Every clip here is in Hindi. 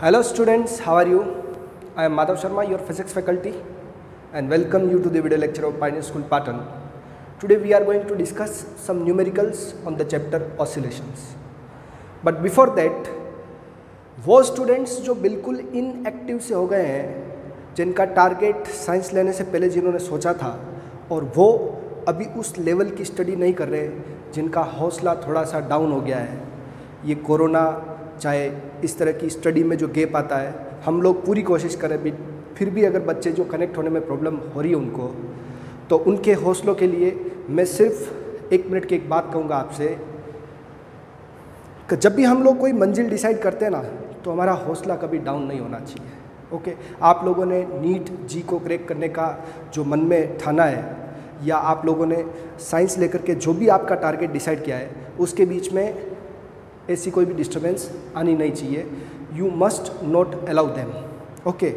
Hello students, how are you? I am Madhav Sharma, your physics faculty, and welcome you to the video lecture of Pioneer School Patan. Today we are going to discuss some numericals on the chapter oscillations. But before that, वो स्टूडेंट्स जो बिल्कुल इनएक्टिव से हो गए हैं, जिनका टारगेट साइंस लेने से पहले जिन्होंने सोचा था और वो अभी उस लेवल की स्टडी नहीं कर रहे, जिनका हौसला थोड़ा सा डाउन हो गया है, ये कोरोना चाहे इस तरह की स्टडी में जो गैप आता है, हम लोग पूरी कोशिश करें भी, फिर भी अगर बच्चे जो कनेक्ट होने में प्रॉब्लम हो रही है उनको, तो उनके हौसलों के लिए मैं सिर्फ 1 मिनट की एक बात कहूँगा आपसे कि जब भी हम लोग कोई मंजिल डिसाइड करते हैं ना, तो हमारा हौसला कभी डाउन नहीं होना चाहिए। ओके, आप लोगों ने नीट जी को क्रैक करने का जो मन में ठाना है, या आप लोगों ने साइंस लेकर के जो भी आपका टारगेट डिसाइड किया है, उसके बीच में ऐसी कोई भी डिस्टर्बेंस आनी नहीं चाहिए। You must not allow them. Okay,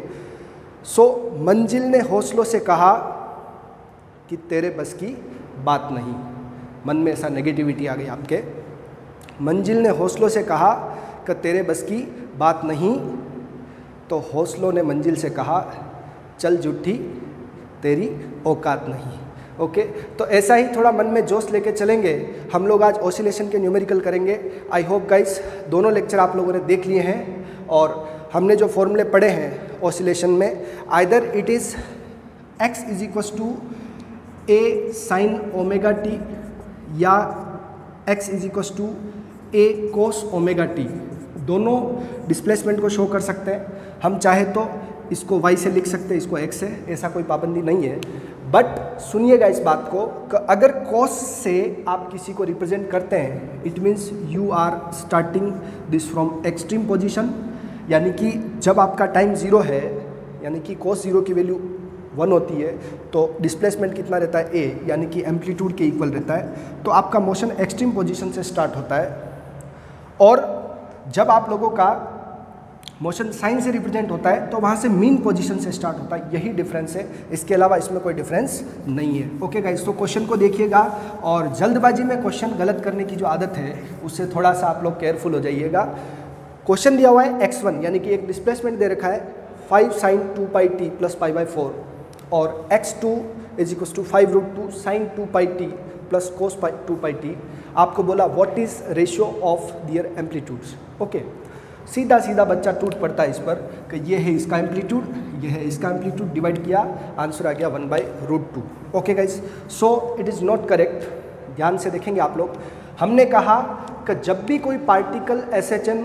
so मंजिल ने हौसलों से कहा कि तेरे बस की बात नहीं। मन में ऐसा नेगेटिविटी आ गई आपके। मंजिल ने हौसलों से कहा कि तेरे बस की बात नहीं, तो हौसलों ने मंजिल से कहा चल झूठी तेरी औकात नहीं। ओके, तो ऐसा ही थोड़ा मन में जोश लेके चलेंगे। हम लोग आज ऑसिलेशन के न्यूमेरिकल करेंगे। आई होप गाइस दोनों लेक्चर आप लोगों ने देख लिए हैं, और हमने जो फॉर्मूले पढ़े हैं ऑसिलेशन में, either it is x is equals to a sine omega t या x is equals to a cos omega t, दोनों डिस्प्लेसमेंट को शो कर सकते हैं। हम चाहे तो इसको y से लिख सकते हैं, इसको x से, ऐसा कोई पाबंदी नहीं है। बट सुनिएगा इस बात को कि अगर cos से आप किसी को रिप्रेजेंट करते हैं, it means you are starting this from extreme position, यानी कि जब आपका टाइम 0 है, यानी कि cos 0 की वैल्यू 1 होती है, तो डिस्प्लेसमेंट कितना रहता है a, यानी कि एम्पलीट्यूड के इक्वल रहता है। तो आपका मोशन एक्सट्रीम पोजीशन से स्टार्ट होता है, और जब आप लोगों का मोशन साइन से रिप्रेजेंट होता है तो वहाँ से मीन पोजीशन से स्टार्ट होता है। यही डिफरेंस है, इसके अलावा इसमें कोई डिफरेंस नहीं है। ओके गाइस, तो क्वेश्चन को देखिएगा, और जल्दबाजी में क्वेश्चन गलत करने की जो आदत है उससे थोड़ा सा आप लोग केयरफुल हो जाइएगा। क्वेश्चन दिया हुआ है x1, यानी कि एक डिस्प्लेसमेंट दे रखा है 5 sin 2 pi t plus pi by 4, और x2 is equal to 5 root 2 sin 2 pi t plus cos 2 pi t। आपको बोला what is ratio of their amplitudes. Okay, सीधा सीधा बच्चा टूट पड़ता है इस पर कि ये है इसका एम्पलीट्यूड, ये है इसका एम्पलीट्यूड, डिवाइड किया, आंसर आ गया 1/√2। Okay guys, so it is not correct. ध्यान से देखेंगे आप लोग। हमने कहा कि जब भी कोई पार्टिकल SHM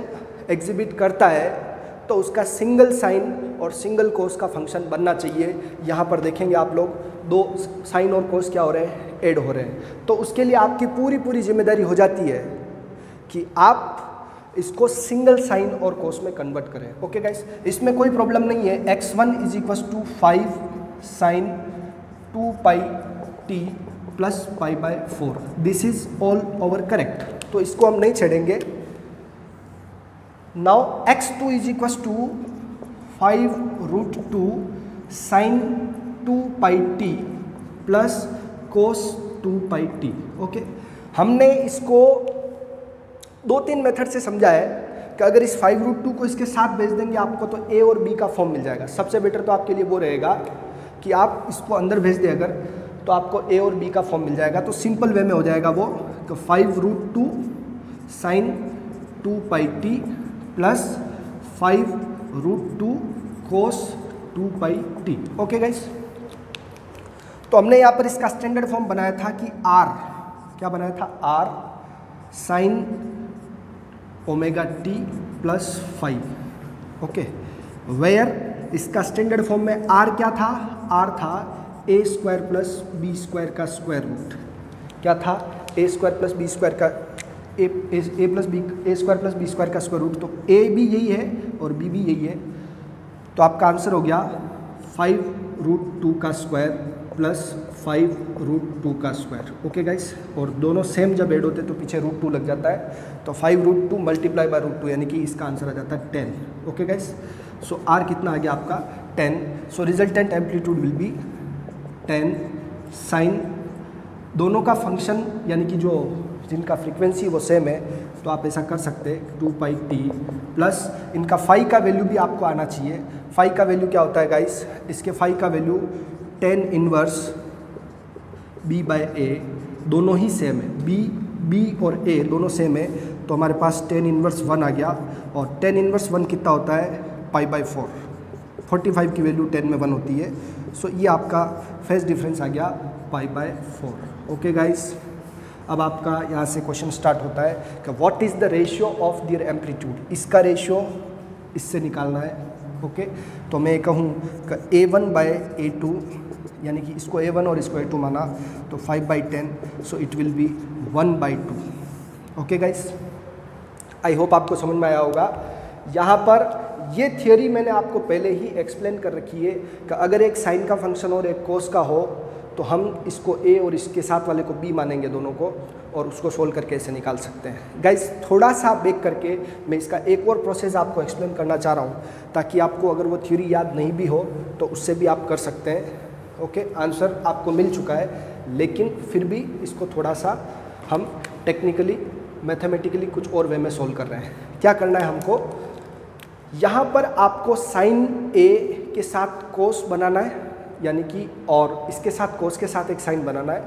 एग्जिबिट करता है तो उसका सिंगल साइन और सिंगल कोस का फंक्शन बनना चाहिए। यहाँ पर देखेंगे आप लोग, 2 साइन और कोस क्या हो रहे हैं, ऐड हो रहे हैं। तो उसके लिए आपकी पूरी जिम्मेदारी हो जाती है कि आप इसको सिंगल साइन और कोस में कन्वर्ट करें। ओके गाइस, इसमें कोई प्रॉब्लम नहीं है। x1 is equal to 5 sine 2 pi t plus pi by 4, this is all over correct, तो इसको हम नहीं छेड़ेंगे। Now x2 is equal to 5 root 2 sine 2 pi t plus cos 2 pi t। Okay, हमने इसको 2-3 मेथड से समझा है कि अगर इस 5 रूट 2 को इसके साथ भेज देंगे आपको, तो a और b का फॉर्म मिल जाएगा। सबसे बेटर तो आपके लिए वो रहेगा कि आप इसको अंदर भेज दें अगर, तो आपको a और b का फॉर्म मिल जाएगा। तो सिंपल वे में हो जाएगा वो कि 5 root 2 sine 2 pi t plus 5 root 2 कोस 2 पाई t। ओके गाइस, तो हमने यहाँ पर इसका स्टैंडर्ड फॉर्म बनाया था कि r, क्या बनाया था, r sine omega t plus 5। Okay, where इसका स्टैंडर्ड फॉर्म में r क्या था, r था a square plus B square का स्क्वायर रूट। क्या था, a square plus B square का a square plus B square का स्क्वायर रूट। तो a भी यही है और b भी यही है, तो आपका आंसर हो गया 5 रूट 2 का स्क्वायर प्लस 5 रूट 2 का स्क्वायर। ओके गाइस, और दोनों सेम जब ऐड होते तो पीछे रूट 2 लग जाता है, तो 5 रूट 2 मल्टीप्लाई बाय रूट 2, यानी कि इसका आंसर आ जाता है 10। ओके गाइस, सो r कितना आ गया आपका 10। So resultant amplitude will be 10 sine, दोनों का फंक्शन यानी कि जो जिनका फ्रीक्वेंसी वो सेम है, तो आप ऐसा कर सकते हैं 2 पाई टी प्लस इनका फाई का वैल्यू भी आपको आना चाहिए। फाई का वैल्यू क्या होता है गाइस, इसके फाई का value tan inverse B by A, दोनों ही सेम है, बी और ए दोनों सेम है, तो हमारे पास टेन इनवर्स 1 आ गया। और टेन इनवर्स 1 कितना होता है, पाई बाय 4, 45 की वैल्यू 10 में 1 होती है। सो ये आपका फेज डिफरेंस आ गया पाई बाय 4। ओके गाइस, अब आपका यहाँ से क्वेश्चन स्टार्ट होता है कि what is the ratio of their amplitude, इसका रेशियो इससे निकालना है। ओके, तो मैं कहूँ कि A1 बाय A2, यानी कि इसको A1 और इसको A2 माना तो 5/10, सो it will be 1/2। Okay guys, I hope आपको समझ में आया होगा। यहाँ पर ये थियोरी मैंने आपको पहले ही एक्सप्लेन कर रखी है कि अगर एक साइन का फंक्शन और एक कोस का हो तो हम इसको ए और इसके साथ वाले को बी मानेंगे दोनों को, और उसको सोल्व करके ऐसे निकाल सकते हैं। गाइस थोड़ा सा बैक करके मैं इसका एक और प्रोसेस आपको एक्सप्लेन करना चाह रहा हूँ, ताकि आपको अगर वो थ्योरी याद नहीं भी हो तो उससे भी आप कर सकते हैं। ओके, आंसर आपको मिल चुका है, लेकिन फिर भी इसको थोड़ा सा हम टेक्निकली मैथमेटिकली कुछ और वे में सोल्व कर रहे हैं। क्या करना है हमको, यहाँ पर आपको साइन ए के साथ कोस बनाना है, यानी कि और इसके साथ कोस के साथ एक साइन बनाना है।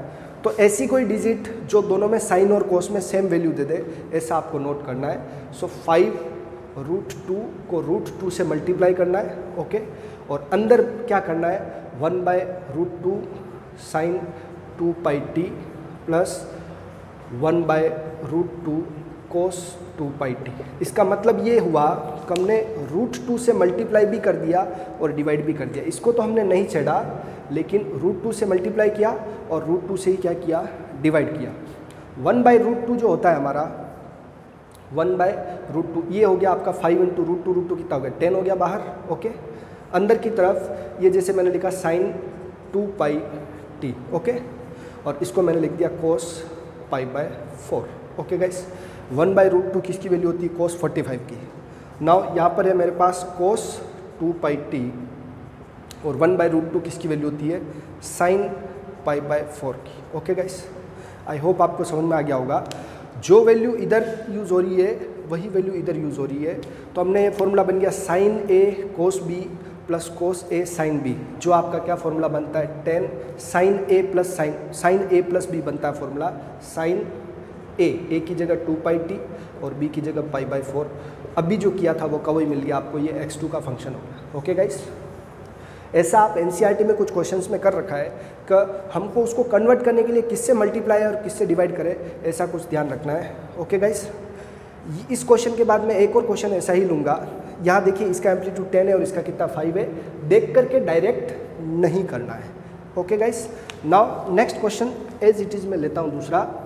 तो ऐसी कोई डिजिट जो दोनों में साइन और कोस में सेम वैल्यू दे दे, ऐसा आपको नोट करना है। सो 5√2 को √2 से मल्टीप्लाई करना है। ओके, और अंदर क्या करना है, 1/√2 साइन 2 पाई टी प्लस 1/√2 कोस 2 पाई टी। इसका मतलब ये हुआ कि हमने √2 से मल्टीप्लाई भी कर दिया और डिवाइड भी कर दिया। इसको तो हमने नहीं छेड़ा, लेकिन √2 से मल्टीप्लाई किया और √2 से ही क्या किया, डिवाइड किया। 1/√2 जो होता है हमारा 1/√2, ये हो गया आपका 5 × √2 कितना हो गया, 10 हो गया बाहर। ओके, अंदर की तरफ ये जैसे मैंने लिखा साइन 2 पाई टी। ओके, और इसको मैंने लिख दिया कोस पाई बाय 4। ओके गाइस, 1/√2 किसकी वैल्यू होती है, कोस 45 की। नाउ यहाँ पर है मेरे पास कोस 2 पाई टी, और 1/√2 किसकी वैल्यू होती है, साइन पाई बाय 4 की। ओके गाइस, आई होप आपको समझ में आ गया होगा। जो वैल्यू इधर यूज़ हो रही है वही वैल्यू इधर यूज़ हो रही है। तो हमने ये फॉर्मूला बन गया साइन ए कोस बी प्लस कोस ए साइन बी, जो आपका क्या फॉर्मूला बनता है, 10 साइन ए प्लस साइन ए प्लस बी बनता है फॉर्मूला साइन ए की जगह 2 पाई टी और बी की जगह पाई बाय 4। अभी जो किया था वो कवई मिल गया आपको, ये x2 का फंक्शन होगा। ओके गाइस, ऐसा आप एनसीईआरटी में कुछ क्वेश्चंस में कर रखा है कि हमको उसको कन्वर्ट करने के लिए किससे मल्टीप्लाई और किससे डिवाइड करें, ऐसा कुछ ध्यान रखना है। ओके गाइस, इस क्वेश्चन के बाद मैं एक और क्वेश्चन ऐसा ही लूँगा। यहाँ देखिए इसका एम्पलीट्यूड 10 है और इसका कितना 5 है, देख करके डायरेक्ट नहीं करना है। Okay guys, now next question as it is मैं लेता हूँ दूसरा।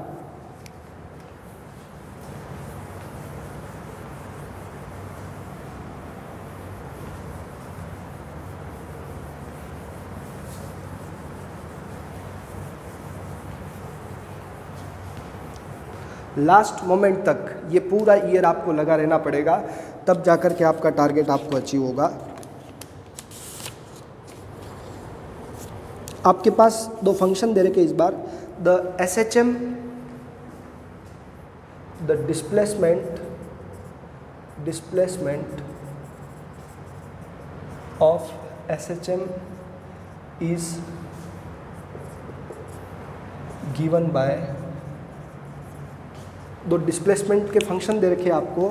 लास्ट मोमेंट तक ये पूरा ईयर आपको लगा रहना पड़ेगा, तब जाकर के आपका टारगेट आपको अचीव होगा। आपके पास दो फंक्शन दे रखे इस बार, the SHM, the displacement of SHM is given by, दो डिस्प्लेसमेंट के फंक्शन दे रखे आपको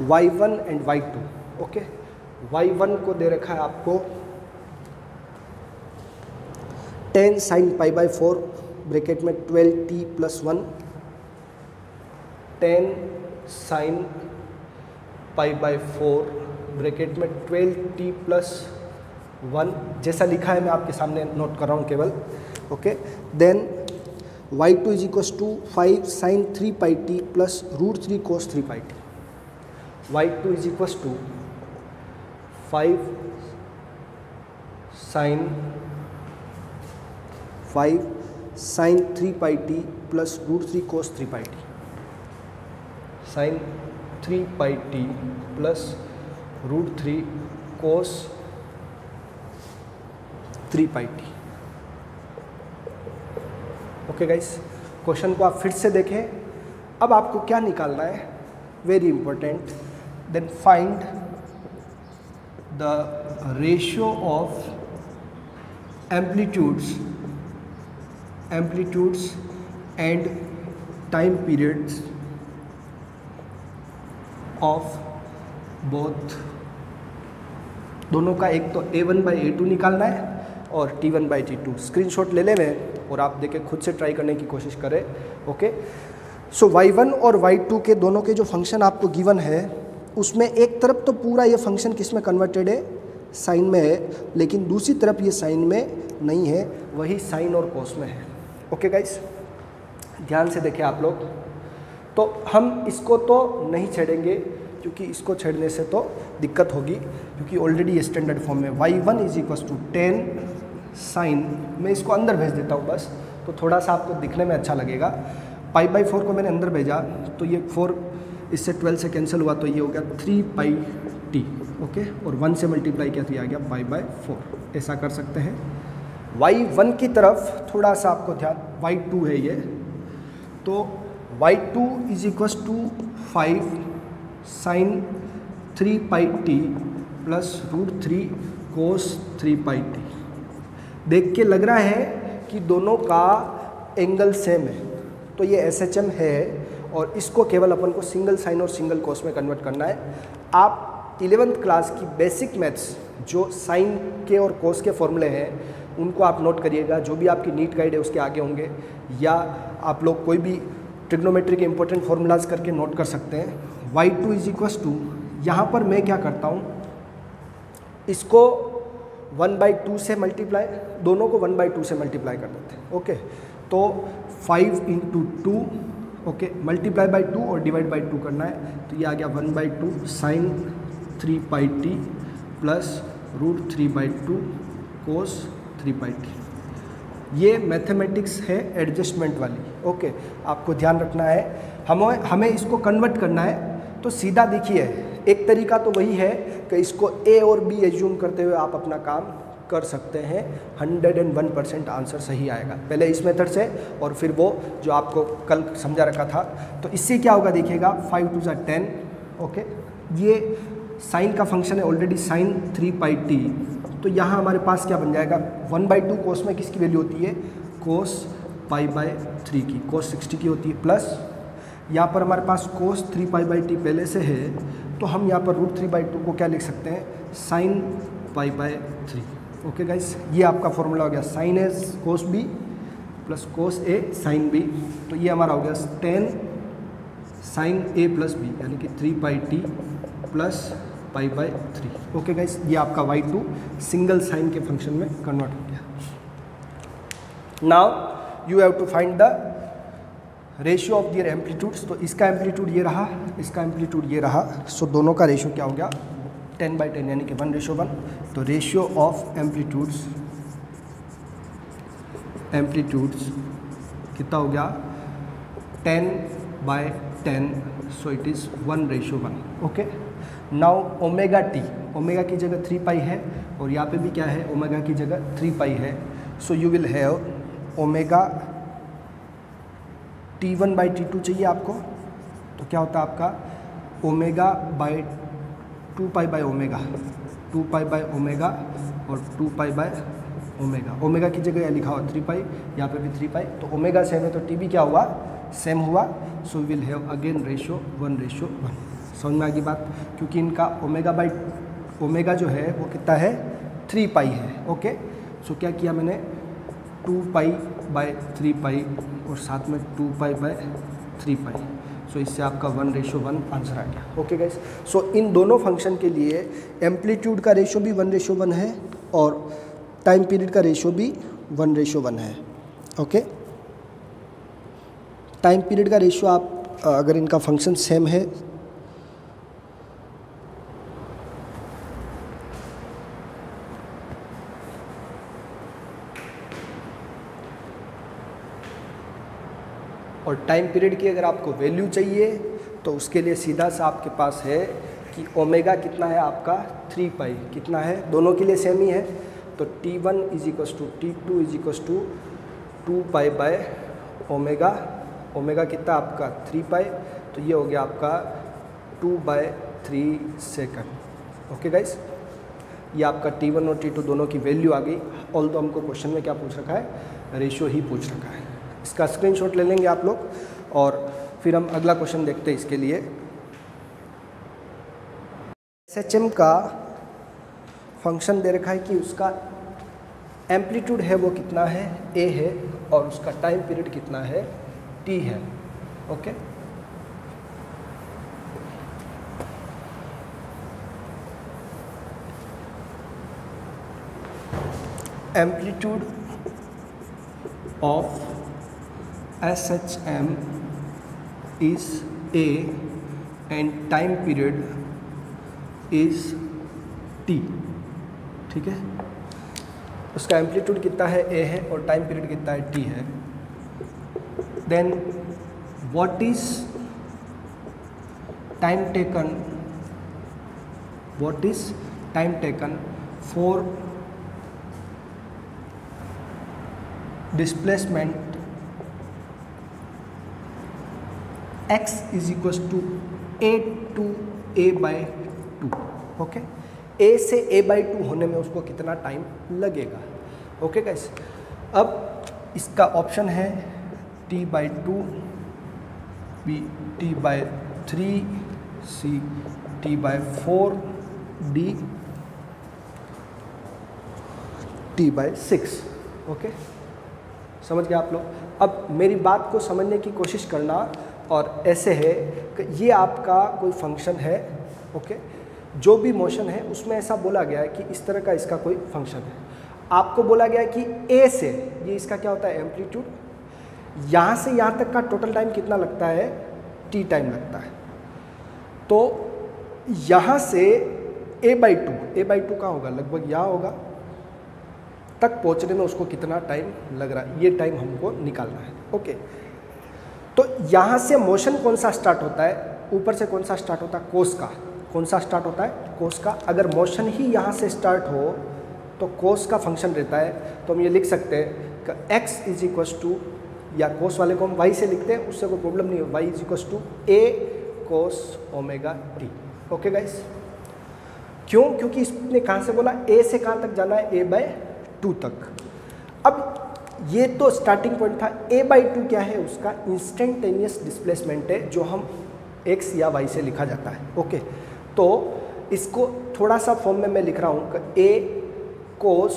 y1 and y2। Okay, y1 को दे रखा है आपको 10 साइन पाई बाय 4 ब्रैकेट में 12t plus 1, 10 sine pi by 4 bracket में 12t प्लस 1, जैसा लिखा है मैं आपके सामने नोट कर रहा हूँ केवल। Okay, then y2 is equals to 5 sine 3 pi t plus √3 cos 3 pi t. y2 is equals to 5 sine 3 pi t plus √3 cos 3 pi t, sine 3 pi t plus √3 cos 3 pi t. Okay guys, question को आप फिर से देखें। अब आपको क्या निकालना है, very important, then find the ratio of amplitudes and time periods of both, दोनों का एक तो A1/A2 निकालना है और T1/T2। स्क्रीनशॉट ले लें और आप देखें, खुद से ट्राई करने की कोशिश करें। ओके, सो y1 और y2 के दोनों के जो फंक्शन आपको गिवन है उसमें एक तरफ तो पूरा ये फंक्शन किस में कन्वर्टेड है, साइन में है, लेकिन दूसरी तरफ ये साइन में नहीं है, वही साइन और कोस में है। ओके गाइस, ध्यान से देखें आप लोग। तो हम इसको तो नहीं छेड़ेंगे क्योंकि इसको छेड़ने से तो दिक्कत होगी, क्योंकि ऑलरेडी स्टैंडर्ड फॉर्म में y1 = 10 साइन, मैं इसको अंदर भेज देता हूँ बस, तो थोड़ा सा आपको दिखने में अच्छा लगेगा। π/4 को मैंने अंदर भेजा तो ये 4 इससे 12 से कैंसिल हुआ, तो ये हो गया 3πt। ओके, और 1 से मल्टीप्लाई किया तो ये आ गया π/4। ऐसा कर सकते हैं। y1 की तरफ थोड़ा सा आपको ध्यान, y2 है ये, तो y2 = 5 साइन 3πt प्लस √3 कोस 3πt। देख के लग रहा है कि दोनों का एंगल सेम है, तो ये SHM है और इसको केवल अपन को सिंगल साइन और सिंगल कोस में कन्वर्ट करना है। आप 11th क्लास की बेसिक मैथ्स जो साइन के और कोस के फॉर्मूले हैं उनको आप नोट करिएगा, जो भी आपकी नीट गाइड है उसके आगे होंगे, या आप लोग कोई भी ट्रिग्नोमेट्री के इंपॉर्टेंट फॉर्मूलाज करके नोट कर सकते हैं। y2 = यहाँ पर मैं क्या करता हूँ, इसको 1/2 से मल्टीप्लाई, दोनों को 1/2 से मल्टीप्लाई कर देते हैं। ओके, तो 5 × 2, ओके, मल्टीप्लाई बाई 2 और डिवाइड बाई 2 करना है, तो ये आ गया 1/2 साइन 3πt प्लस √3/2 कोस 3πt। ये मैथमेटिक्स है एडजस्टमेंट वाली। ओके, आपको ध्यान रखना है, हमें इसको कन्वर्ट करना है। तो सीधा देखिए, एक तरीका तो वही है कि इसको A और B एज्यूम करते हुए आप अपना काम कर सकते हैं, 101% आंसर सही आएगा, पहले इस मेथड से और फिर वो जो आपको कल समझा रखा था। तो इससे क्या होगा देखिएगा, 5 × 2 = 10। ओके, ये साइन का फंक्शन है ऑलरेडी, साइन 3πt, तो यहाँ हमारे पास क्या बन जाएगा, 1/2 कोस में किसकी वैल्यू होती है, कोस π/3 की, कोस 60 की होती है, प्लस यहाँ पर हमारे पास कोस 3πt पहले से है, तो हम यहाँ पर √3/2 को क्या लिख सकते हैं, साइन π/3। ओके गाइस, ये आपका फॉर्मूला हो गया, sine A cos B plus cos A sine B, तो ये हमारा हो गया 10 साइन A प्लस B, यानी कि 3πt प्लस π/3। ओके गाइस, ये आपका y2 सिंगल साइन के फंक्शन में कन्वर्ट हो गया। Now you have to find the ratio of their amplitudes. तो इसका एम्पलीट्यूड ये रहा, इसका एम्पलीट्यूड ये रहा, सो दोनों का रेशियो क्या हो गया, 10/10, यानी कि 1:1। तो रेशियो ऑफ एम्पलीट्यूड्स कितना हो गया, 10/10, so it is 1:1। Okay, now omega T, omega की जगह 3π है और यहाँ पे भी क्या है, ओमेगा की जगह 3π है, so you will have omega T1/T2 चाहिए आपको, तो क्या होता है आपका ω/2π/ω, 2π/ω और 2π/ω। ओमेगा की जगह लिखा हुआ 3π, यहाँ पे भी 3π, तो ओमेगा सेम है तो टी भी क्या हुआ, सेम हुआ, so will have again ratio 1:1। समझ में आ गई बात, क्योंकि इनका ओमेगा जो है वो कितना है, 3π है। ओके, सो क्या किया मैंने, 2π/3π और साथ में 2π/3π, सो इससे आपका 1:1 आंसर आ गया। ओके गाइस, सो इन दोनों फंक्शन के लिए एम्पलीट्यूड का रेशियो भी 1:1 है और टाइम पीरियड का रेशियो भी 1:1 है। ओके, टाइम पीरियड का रेशियो आप अगर इनका फंक्शन सेम है और टाइम पीरियड की अगर आपको वैल्यू चाहिए तो उसके लिए सीधा सा आपके पास है कि ओमेगा कितना है आपका, 3π कितना है, दोनों के लिए सेम ही है, तो T1 = T2 = 2π/ω ओमेगा कितना आपका 3 पाई, तो ये हो गया आपका 2/3 सेकंड। ओके गाइस, ये आपका T1 और T2 दोनों की वैल्यू आ गई। ऑल तो हमको क्वेश्चन में क्या पूछ रखा है, रेशियो ही पूछ रखा है। इसका स्क्रीनशॉट ले लेंगे आप लोग और फिर हम अगला क्वेश्चन देखते हैं। इसके लिए SHM का फंक्शन दे रखा है कि उसका एम्पलीट्यूड है वो कितना है, A है, और उसका टाइम पीरियड कितना है, T है। Okay, amplitude of SHM is A and time period is T। ठीक है, उसका एम्पलीट्यूड कितना है, A है, और टाइम पीरियड कितना है, T है। Then what is time taken for displacement x is equal to A to A/2। Okay, A से A/2 होने में उसको कितना टाइम लगेगा। ओके गाइस, अब इसका ऑप्शन है T/2, B T/3, C T/4, D T/6। Okay, समझ गए आप लोग। अब मेरी बात को समझने की कोशिश करना, और ऐसे है कि ये आपका कोई फंक्शन है। ओके, जो भी मोशन है उसमें ऐसा बोला गया है कि इस तरह का इसका कोई फंक्शन है। आपको बोला गया है कि A से, ये इसका क्या होता है, एम्पलीट्यूड, यहाँ से यहाँ तक का टोटल टाइम कितना लगता है, T टाइम लगता है। तो यहाँ से A/2 का होगा, लगभग यहाँ होगा, तक पहुँचने में उसको कितना टाइम लग रहा है, ये टाइम हमको निकालना है। ओके, तो यहाँ से मोशन कौन सा स्टार्ट होता है, ऊपर से कौन सा स्टार्ट होता है, कोस का। कौन सा स्टार्ट होता है, कोस का। अगर मोशन ही यहाँ से स्टार्ट हो तो कोस का फंक्शन रहता है, तो हम ये लिख सकते हैं कि x इज इक्वल टू, या कोस वाले को हम y से लिखते हैं, उससे कोई प्रॉब्लम नहीं है, y is equal to A cos omega t। Okay guys, क्यों, क्योंकि इसने कहाँ से बोला, A से कहाँ तक जाना है, A/2 तक। अब ये तो स्टार्टिंग पॉइंट था। A/2 क्या है, उसका इंस्टेंटेनियस डिस्प्लेसमेंट है, जो हम x या y से लिखा जाता है। ओके, तो इसको थोड़ा सा फॉर्म में मैं लिख रहा हूँ कि A cos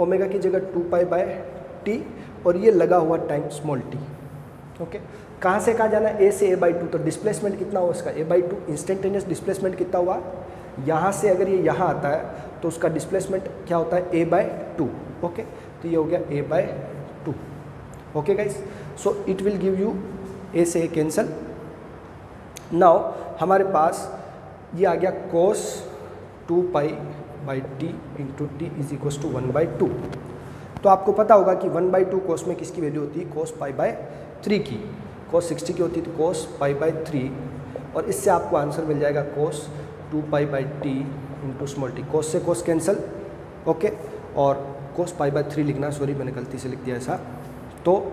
ओमेगा की जगह 2π/t, और ये लगा हुआ टाइम स्मॉल t। ओके, कहाँ से कहाँ जाना है, A से A/2, तो डिस्प्लेसमेंट कितना हुआ उसका, A/2। इंस्टेंटेनियस डिस्प्लेसमेंट कितना हुआ, यहाँ से अगर ये यहाँ आता है तो उसका डिस्प्लेसमेंट क्या होता है, A/2। ओके, तो ये हो गया A/2। Okay guys, so it will give you A से A कैंसल। नाउ हमारे पास ये आ गया cos 2π/t into T is equal to 1/2। तो आपको पता होगा कि 1/2 कोस में किसकी वैल्यू होती है, cos π/3 की। cos 60 की होती है तो cos π/3, और इससे आपको आंसर मिल जाएगा cos 2π/t into small T. cos से cos कैंसल। ओके, और cos π/3 लिखना, सॉरी मैंने गलती से लिख दिया ऐसा। तो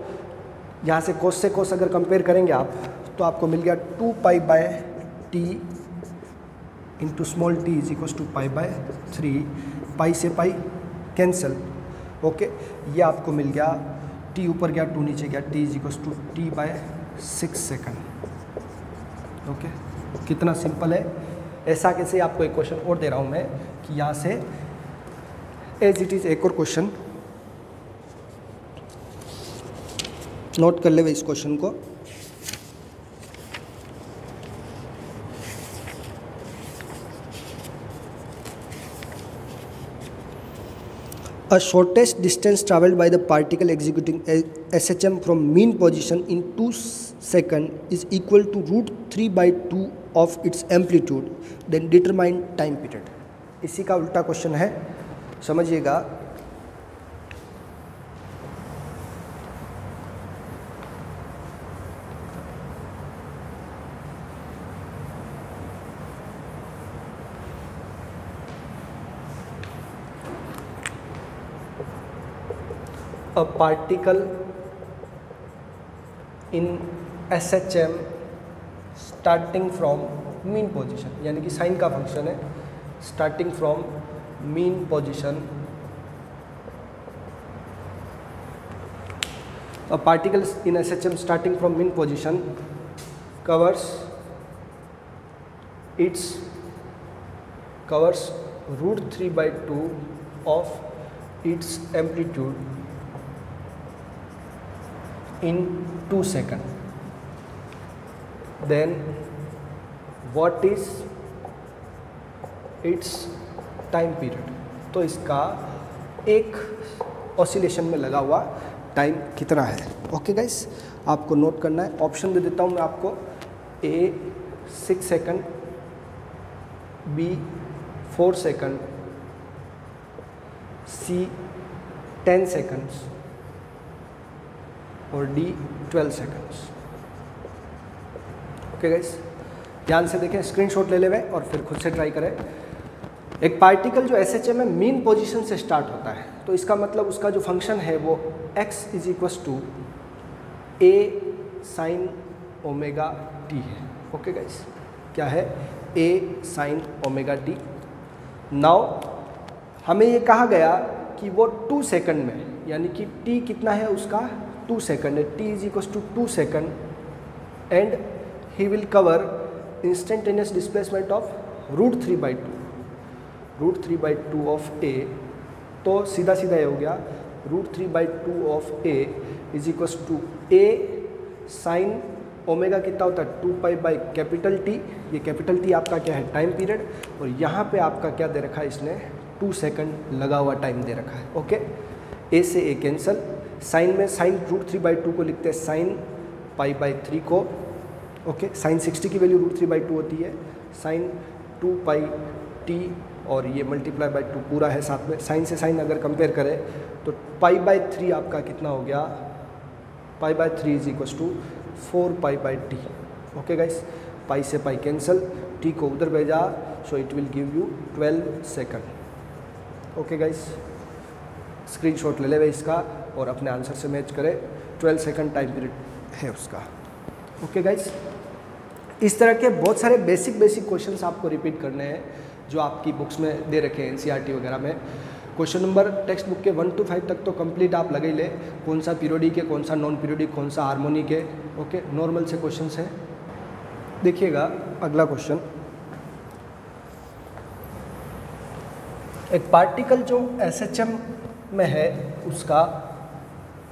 यहाँ से cos अगर कंपेयर करेंगे आप, तो आपको मिल गया 2π/t into small t is equal to π/3, pi से पाई कैंसल। ओके, ये आपको मिल गया, t ऊपर गया 2 नीचे गया, t is equal to t/6 second. Okay, कितना सिंपल है। ऐसा कैसे, आपको एक क्वेश्चन और दे रहा हूँ मैं कि यहाँ से एज इट इज़ एक और क्वेश्चन नोट कर ले इस क्वेश्चन को। A shortest distance traveled by the particle executing SHM from mean position in 2 seconds is equal to √3/2 of its amplitude. Then determine time period. इसी का उल्टा क्वेश्चन है, समझिएगा। A particle in SHM starting from mean position, यानी कि साइन का फंक्शन है starting from mean position. A particle in SHM starting from mean position covers root 3/2 of its amplitude in 2 seconds. Then what is its time period? तो इसका एक ऑसिलेशन में लगा हुआ टाइम कितना है। ओके गाइस, आपको नोट करना है। ऑप्शन दे देता हूँ मैं आपको, A 6 second, B 4 second, C 10 seconds और D 12 सेकंड्स। ओके गाइस, ध्यान से देखें, स्क्रीनशॉट ले लेवे और फिर खुद से ट्राई करें। एक पार्टिकल जो SHM में मीन पोजीशन से स्टार्ट होता है, तो इसका मतलब उसका जो फंक्शन है वो x is equals to A sine omega T है। ओके गाइस, क्या है? A sine omega T. Now हमें ये कहा गया कि वो 2 सेकंड में, यानी कि t कितना है उसका 2 सेकंड है, t is equals to 2 second and he will cover instantaneous displacement of root 3/2 of A। तो सीधा सीधा ये हो गया root 3/2 of A is equals to A sine omega कितना होता है 2 T। ये कैपिटल T आपका क्या है? Time period. और यहाँ पे आपका क्या दे रखा है? इसने 2 सेकंड लगा हुआ टाइम दे रखा है। ओके, A से A कैंसल। साइन में साइन रूट 3/2 को लिखते हैं साइन π/3 को। ओके, साइन 60 की वैल्यू रूट 3/2 होती है, साइन 2πT और ये मल्टीप्लाई बाय 2 पूरा है साथ में। साइन से साइन अगर कंपेयर करें तो π/3 आपका कितना हो गया? π/3 is equals to 4π/T। Okay guys, pi से पाई कैंसल, T को उधर भेजा, so it will give you 12 second. Okay guys, screenshot ले ले इसका और अपने आंसर से मैच करें। 12 सेकंड टाइम पीरियड है उसका। ओके गाइस, इस तरह के बहुत सारे बेसिक क्वेश्चंस आपको रिपीट करने हैं जो आपकी बुक्स में दे रखे हैं NCERT वगैरह में। क्वेश्चन नंबर टेक्स्ट बुक के 1 to 5 तक तो कंप्लीट आप लगे ही ले, कौन सा पीरियोडिक है, कौन सा नॉन पीरियोडिक, कौन सा हार्मोनिक है। ओके, नॉर्मल से क्वेश्चंस हैं। देखिएगा अगला क्वेश्चन, एक पार्टिकल जो SHM में है उसका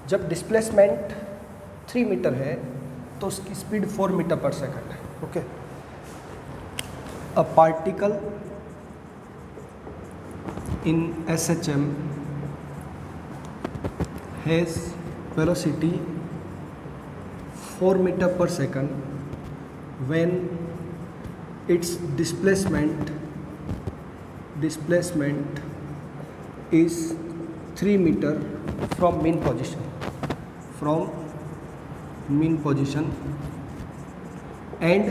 जब डिस्प्लेसमेंट 3 मीटर है तो उसकी स्पीड 4 मीटर पर सेकंड है। Okay, a particle in SHM has velocity 4 meter per second when its displacement is 3 meter from mean position and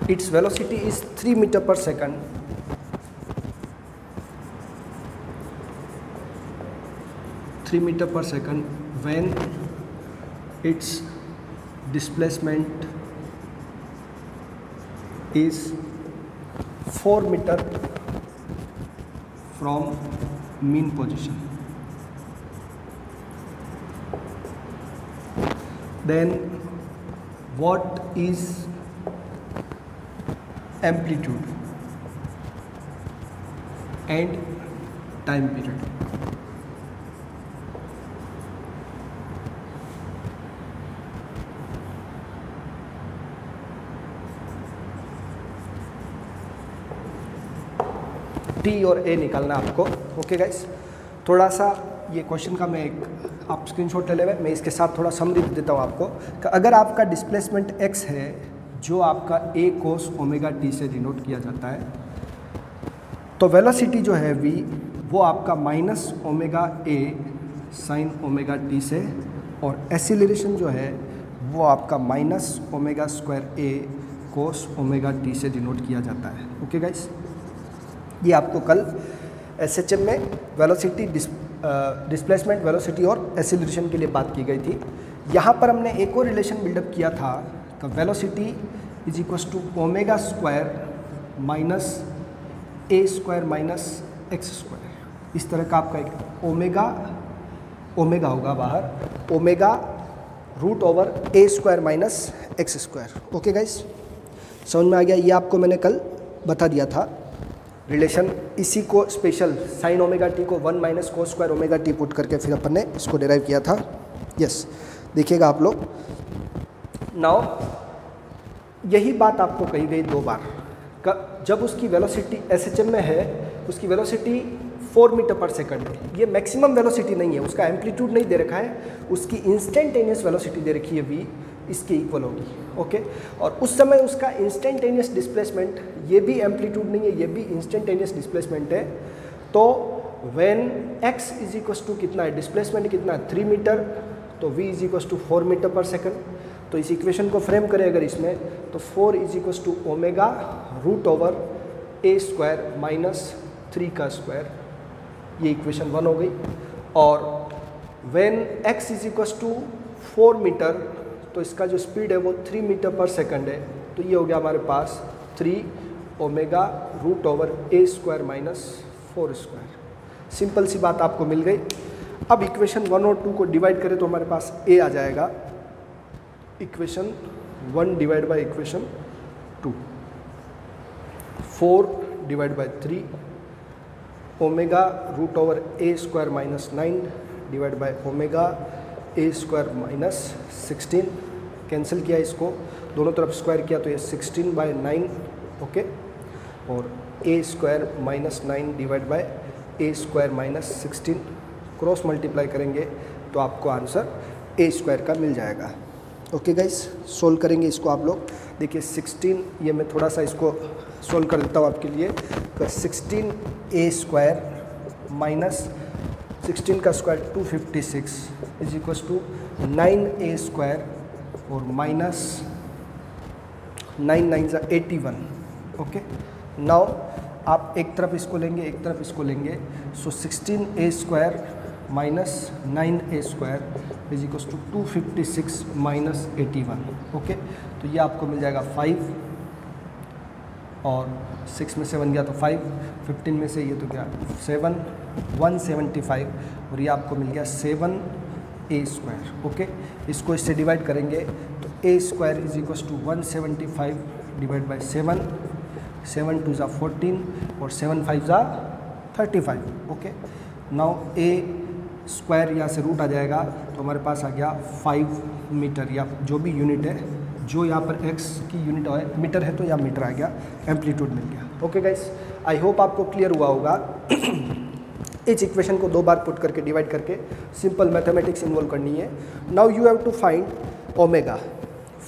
its velocity is 3 meter per second when its displacement is 4 meter from mean position. Then what is amplitude and time period? T और A निकालना आपको। ओके गाइस, थोड़ा सा ये क्वेश्चन का मैं एक आप स्क्रीनशॉट ले लेवे, मैं इसके साथ थोड़ा समरी देता हूँ आपको कि अगर आपका डिस्प्लेसमेंट x है जो आपका A cos ओमेगा t से डिनोट किया जाता है, तो वेलोसिटी जो है v वो आपका minus omega A sine omega t से, और एसिलरेशन जो है वो आपका minus omega square A cos omega t से डिनोट किया जाता है। ओके गाइस, ये आपको कल SHM में वेलोसिटी डिस्प्लेसमेंट वेलोसिटी और एसिलरेशन के लिए बात की गई थी। यहाँ पर हमने एक और रिलेशन बिल्डअप किया था कि velocity is equal to omega square minus a square minus x square. इस तरह का आपका एक ओमेगा होगा बाहर, ओमेगा रूट ओवर ए square minus x square. Okay guys, समझ में आ गया? ये आपको मैंने कल बता दिया था रिलेशन। इसी को स्पेशल साइन ओमेगा टी को 1 minus cos square omega T put करके फिर अपन ने इसको डिराइव किया था। यस, देखिएगा आप लोग। नाउ यही बात आपको कही गई 2 बार। जब उसकी वेलोसिटी एसएचएम में है, उसकी वेलोसिटी 4 मीटर पर सेकंड है। ये मैक्सिमम वेलोसिटी नहीं है, उसका एम्पलीट्यूड नहीं दे रखा है, उसकी इंस्टेंटेनियस वेलोसिटी दे रखी है v, इसके इक्वल होगी। ओके, और उस समय उसका इंस्टेंटेनियस डिस्प्लेसमेंट, ये भी एम्पलीट्यूड नहीं है, ये भी इंस्टेंटेनियस डिस्प्लेसमेंट है। तो when x is equal to कितना है, डिस्प्लेसमेंट कितना है 3 मीटर, तो v is equal to 4 metre पर सेकंड। तो इस इक्वेशन को फ्रेम करें अगर इसमें, तो 4 is equal to omega root over A square minus 3 का स्क्वायर, ये इक्वेशन 1 हो गई। और when x is equal to 4 metre, तो इसका जो स्पीड है वो 3 मीटर पर सेकंड है, तो ये हो गया हमारे पास 3 ओमेगा रूट ओवर ए स्क्वायर माइनस 4 स्क्वायर। सिंपल सी बात आपको मिल गई। अब इक्वेशन 1 और 2 को डिवाइड करें तो हमारे पास a आ जाएगा, equation 1 divide by equation 2, 4 divide by 3 omega root over A square minus 9 divide by omega A square minus 16। Cancel किया इसको, दोनों तरफ स्क्वायर किया तो ये 16 बाई 9। ओके, और a square minus 9 divide by a square minus 16, cross multiply करेंगे तो आपको आंसर ए स्क्वायर का मिल जाएगा। ओके गाइस, सोल्व करेंगे इसको आप लोग। देखिए 16, ये मैं थोड़ा सा इसको सोल्व कर देता हूँ आपके लिए। तो 16 ए स्क्वायर माइनस 16 का square 256 is equal to 9 A square और माइनस 9 9 ज़ा 81। ओके, नाउ आप एक तरफ इसको लेंगे, एक तरफ इसको लेंगे, so 16 a square minus 9 A square is equal to 256 minus 81। Okay, तो ये आपको मिल जाएगा 5, और 6 में से 1 गया तो 5, 15 में से ये तो क्या 7, 175, और ये आपको मिल गया 7 ए स्क्वायर। ओके, इसको इससे डिवाइड करेंगे तो a square is equal to 175 divide by 7, 7 2 ज़ा 14 और 7 5 ज़ा 35। ओके, नाउ ए स्क्वायर यहाँ से रूट आ जाएगा तो हमारे पास आ गया 5 मीटर, या जो भी यूनिट है, जो यहाँ पर x की यूनिट है मीटर है तो यहाँ मीटर आ गया, एम्पलीट्यूड मिल गया। ओके गाइस, आई होप आपको क्लियर हुआ होगा। इस इक्वेशन को 2 बार पुट करके डिवाइड करके सिंपल मैथमेटिक्स इन्वॉल्व करनी है। Now you have to find omega.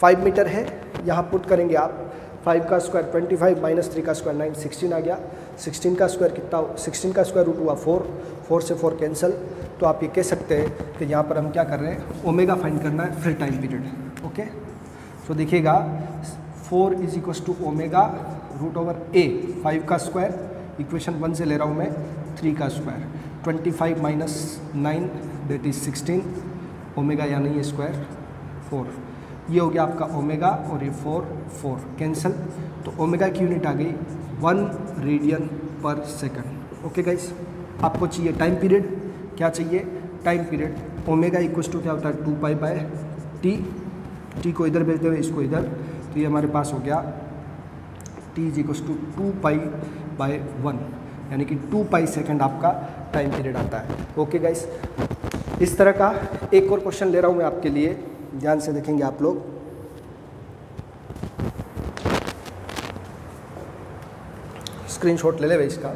5 metre है, यहाँ पुट करेंगे आप, 5 का स्क्वायर 25 माइनस 3 का स्क्वायर 9, 16 आ गया। 16 का स्क्वायर कितना, 16 का स्क्वायर रूट हुआ 4, 4 से 4 कैंसिल। तो आप ये कह सकते हैं कि यहाँ पर हम क्या कर रहे हैं, ओमेगा फाइंड करना है फिर टाइम पीरियड। ओके, तो देखिएगा 4 is equal to omega root over a, 5 का स्क्वायर, इक्वेशन 1 से ले रहा हूँ मैं, 3 का square 25 minus 9 that is 16, omega यानी ये स्क्वायर 4, ये हो गया आपका ओमेगा, और ये 4 कैंसिल। तो ओमेगा की यूनिट आ गई 1 रेडियन पर सेकंड। ओके गाइस, आपको चाहिए टाइम पीरियड, क्या चाहिए time period. Omega equal to क्या होता है 2 पाई बाय टी, टी को इधर भेजते हुए इसको इधर, तो ये हमारे पास हो गया T is equal to 2 pi by 1, यानी कि 2 पाई सेकंड आपका टाइम पीरियड आता है। ओके गाइस, इस तरह का एक और क्वेश्चन ले रहा हूँ मैं आपके लिए, ध्यान से देखेंगे आप लोग। स्क्रीनशॉट ले ले भाई इसका।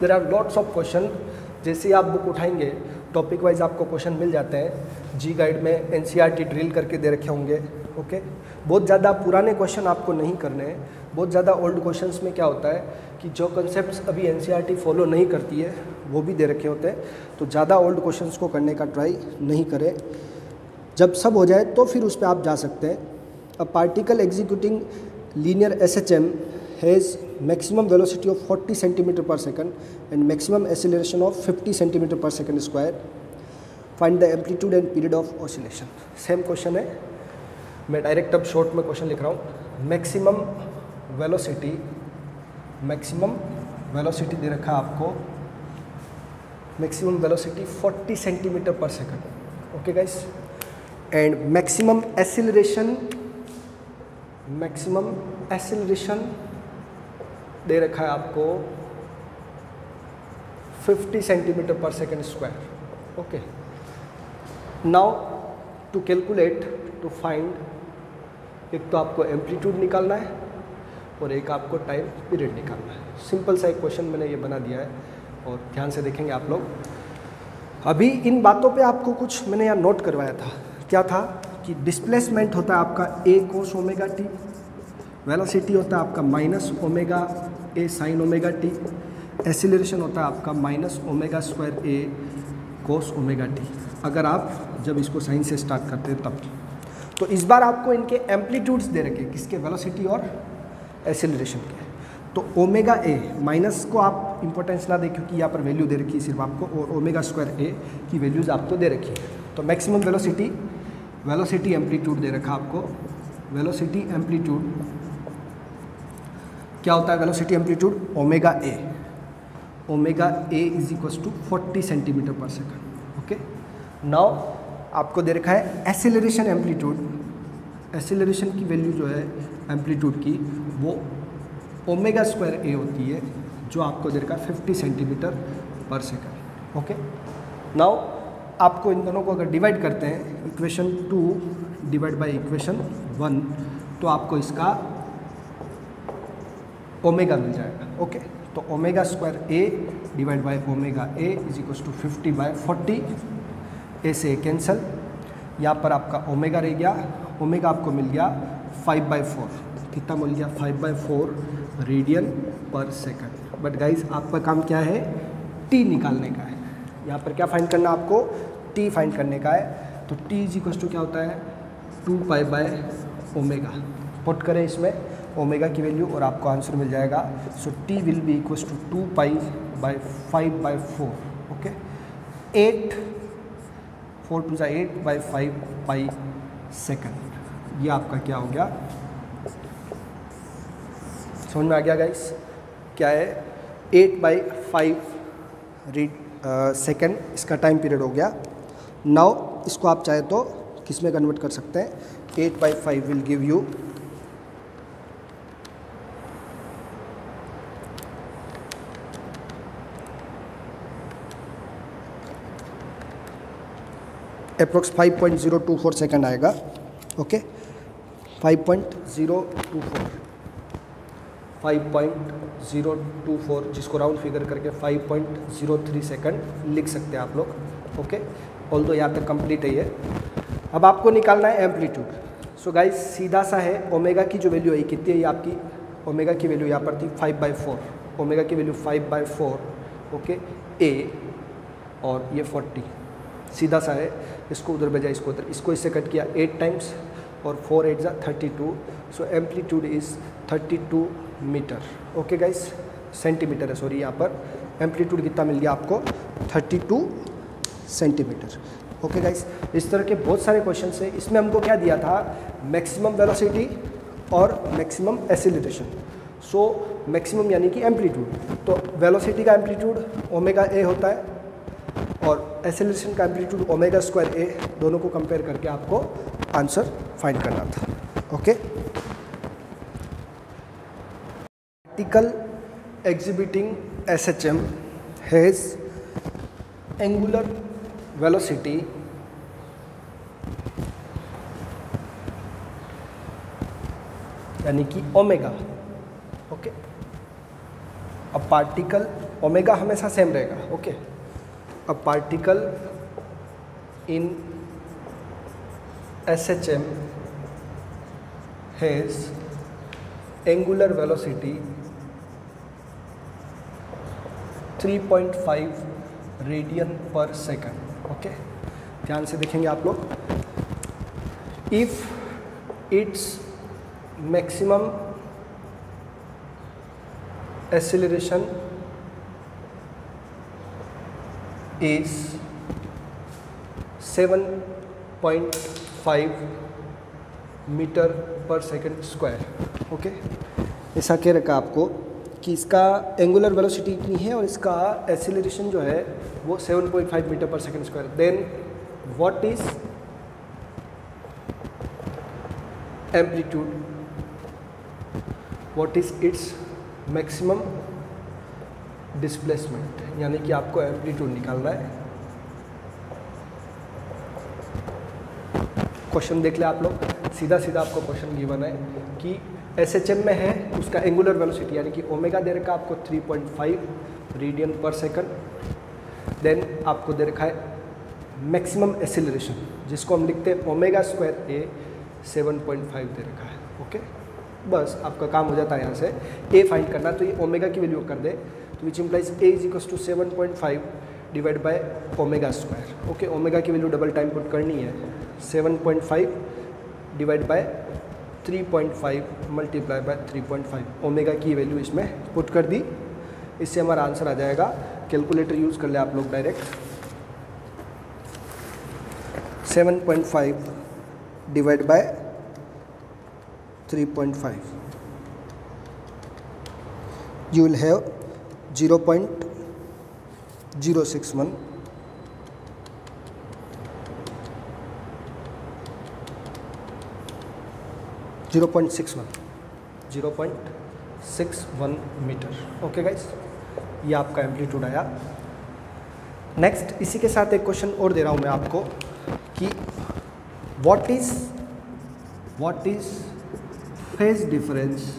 There are lots of question, जैसे ही आप बुक उठाएंगे टॉपिक वाइज आपको क्वेश्चन मिल जाते हैं। जी गाइड में एनसीईआरटी ड्रिल करके दे रखे होंगे। ओके, बहुत ज़्यादा पुराने क्वेश्चन आपको नहीं करने हैं। बहुत ज़्यादा ओल्ड क्वेश्चंस में क्या होता है कि जो कंसेप्ट्स अभी एनसीईआरटी फॉलो नहीं करती है वो भी दे रखे होते हैं, तो ज़्यादा ओल्ड क्वेश्चंस को करने का ट्राई नहीं करें। जब सब हो जाए तो फिर उस पर आप जा सकते हैं। A particle executing linear SHM has maximum velocity of 40 centimeter per second and maximum acceleration of 50 centimeter per second square. Find the amplitude and period of oscillation. Same question है, मैं डायरेक्ट अब शॉर्ट में क्वेश्चन लिख रहा हूँ। मैक्सिमम वेलोसिटी दे रखा है आपको, मैक्सिमम वेलोसिटी 40 सेंटीमीटर पर second. Okay guys, and maximum acceleration दे रखा है आपको 50 सेंटीमीटर पर second square. Okay, now to calculate, to find, एक तो आपको एम्पलीट्यूड निकालना है और एक आपको टाइम पीरियड निकालना है। सिंपल सा एक क्वेश्चन मैंने ये बना दिया है और ध्यान से देखेंगे आप लोग। अभी इन बातों पे आपको कुछ मैंने यहाँ नोट करवाया था। क्या था कि डिस्प्लेसमेंट होता है आपका a cos omega T, velocity होता है आपका minus omega a sin omega T, acceleration होता है आपका minus omega square a cos omega T. अगर आप जब इसको साइन से स्टार्ट करते हैं तब। तो इस बार आपको इनके एम्पलीट्यूड्स दे रखे, किसके, वेलोसिटी और एक्सीलरेशन के। तो ओमेगा ए माइनस को आप इंपॉर्टेंस ना दें क्योंकि यहाँ पर वैल्यू दे रखी है सिर्फ आपको, और ओमेगा स्क्वायर ए की वैल्यूज़ आपको दे रखी है। तो मैक्सिमम वेलोसिटी एम्पलीट्यूड दे रखा आपको। वेलोसिटी एम्पलीट्यूड क्या होता है? Velocity amplitude omega a is equals to 40 centimetre पर सेकंड। ओके, नाउ आपको दे रखा है एक्सेलरेशन एम्पलीट्यूड। एक्सेलरेशन की वैल्यू जो है एम्पलीट्यूड की वो ओमेगा स्क्वायर ए होती है, जो आपको दे रखा है 50 सेंटीमीटर पर सेकंड। ओके, नाउ आपको इन दोनों को अगर डिवाइड करते हैं, इक्वेशन 2 डिवाइड बाय इक्वेशन 1, तो आपको इसका ओमेगा मिल जाएगा। ओके, तो omega square a divide by omega a is equals to 50 by 40, a से कैंसल, यहाँ पर आपका ओमेगा रह गया, ओमेगा आपको मिल गया 5/4। कितना मिल गया? 5/4 रेडियन पर सेकंड। बट गाइज आपका काम क्या है? टी निकालने का है। यहाँ पर क्या फाइंड करना है आपको? टी फाइंड करने का है। तो टी इज इक्वल्स टू क्या होता है? 2π/ओमेगा। पुट करें इसमें ओमेगा की वैल्यू और आपको आंसर मिल जाएगा। So T will be equals to 2π/5/4। Okay, 8 4 2 8/5 pi second. ये आपका क्या हो गया? समझ में आ गया गाइस? क्या है? 8/5 सेकंड इसका टाइम पीरियड हो गया। नाउ इसको आप चाहे तो किस में कन्वर्ट कर सकते हैं? 8/5 will give you approx 5.024 second आएगा। ओके, 5.024, जिसको राउंड फिगर करके 5.03 सेकंड लिख सकते हैं आप लोग। ओके, ऑल्दो यहाँ तक कंप्लीट है ये। अब आपको निकालना है एम्पलीट्यूड। सो गाइस सीधा सा है, ओमेगा की जो वैल्यू है कितनी है? ये आपकी ओमेगा की वैल्यू यहाँ पर थी 5/4, ओमेगा की वैल्यू 5/4। ओके, ए और ये 40, सीधा सा है। इसको उधर भेजा, इसको उधर, इसको इससे कट किया 8 टाइम्स और 4 8 जा 32। So amplitude is 32 metre. Okay guys, centimetre है सॉरी, यहाँ पर एम्पलीट्यूड कितना मिल गया आपको? 32 सेंटीमीटर। ओके गाइस, इस तरह के बहुत सारे क्वेश्चन है। इसमें हमको क्या दिया था? मैक्सिमम वेलोसिटी और मैक्सिमम एक्सीलरेशन। सो मैक्सिमम यानी कि एम्पलीट्यूड, तो वेलोसिटी का एम्पलीट्यूड ओमेगा ए होता है और एक्सेलरेशन का एम्पलीट्यूड ओमेगा स्क्वायर ए, दोनों को कंपेयर करके आपको आंसर फाइंड करना था। Okay, article exhibiting SHM has angular velocity यानी कि ओमेगा। ओके, अब पार्टिकल ओमेगा हमेशा सेम रहेगा। Okay, a particle in SHM has angular velocity 3.5 radian पर सेकंड। ओके, ध्यान से देखेंगे आप लोग। If it's maximum acceleration is 7.5 metre पर सेकंड स्क्वायर। ओके, ऐसा कह रखा आपको कि इसका एंगुलर वेलोसिटी इतनी है और इसका एक्सीलरेशन जो है वो 7.5 मीटर पर second square. Then what is amplitude, what is its maximum displacement, यानी कि आपको एम्पलीट्यूड निकालना है। क्वेश्चन देख ले आप लोग, सीधा सीधा आपको क्वेश्चन गिवन है कि एसएचएम में है, उसका एंगुलर वेलोसिटी यानी कि ओमेगा दे रखा आपको 3.5 रेडियन पर सेकंड। देन आपको दे रखा है मैक्सिमम एक्सीलरेशन, जिसको हम लिखते हैं ओमेगा स्क्वायर ए 7.5 दे रखा है। ओके, बस आपका काम हो जाता है यहाँ से ए फाइंड करना। तो ये ओमेगा की वैल्यू कर दे, तो which implies a is equal to 7.5 divide by omega square. Okay, omega की वैल्यू डबल टाइम पुट करनी है, 7.5 divide by 3.5 multiply by 3.5, omega की वैल्यू इसमें पुट कर दी। इससे हमारा आंसर आ जाएगा। कैलकुलेटर यूज़ कर ले आप लोग direct. 7.5 divide by 3.5, you will have 0.061 0.61 metre. Okay guys, ये आपका एम्पलीट्यूड आया। नेक्स्ट इसी के साथ एक क्वेश्चन और दे रहा हूँ मैं आपको कि व्हाट इज फेज डिफरेंस।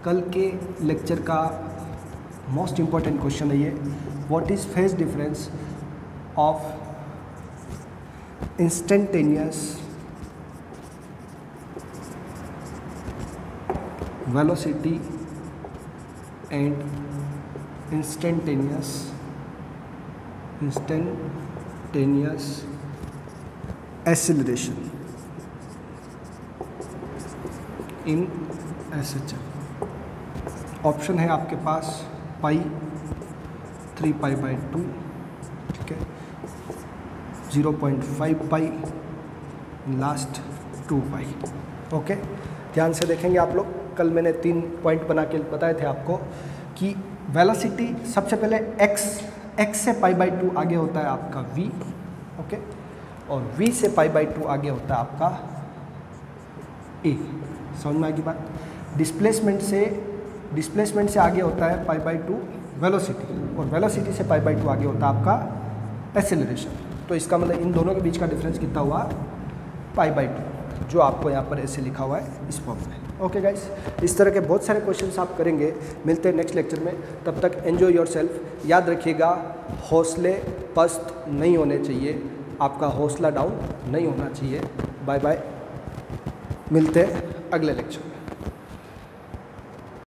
कल के लेक्चर का मोस्ट इम्पॉर्टेंट क्वेश्चन है ये। What is phase difference of instantaneous velocity and instantaneous acceleration in SHM। Option है आपके पास पाई, 3π/2, ठीक है, 0.5 पाई, लास्ट 2 पाई। ओके, ध्यान से देखेंगे आप लोग। कल मैंने 3 पॉइंट बना के बताए थे आपको कि वेलोसिटी सबसे पहले x से π/2 आगे होता है आपका v। ओके, और v से π/2 आगे होता है आपका a। समझ में आएगी बात। डिस्प्लेसमेंट से आगे होता है π/2 वेलोसिटी, और वेलोसिटी से π/2 आगे होता है आपका एक्सेलरेशन। तो इसका मतलब इन दोनों के बीच का डिफरेंस कितना हुआ, π/2, जो आपको यहाँ पर ऐसे लिखा हुआ है इस फॉर्म में। ओके गाइस, इस तरह के बहुत सारे क्वेश्चंस आप करेंगे। मिलते हैं नेक्स्ट लेक्चर में, तब तक एंजॉय योरसेल्फ। याद रखिएगा, हौसले पस्त नहीं होने चाहिए, आपका हौसला डाउन नहीं होना चाहिए। बाय बाय, मिलते हैं अगले लेक्चर में।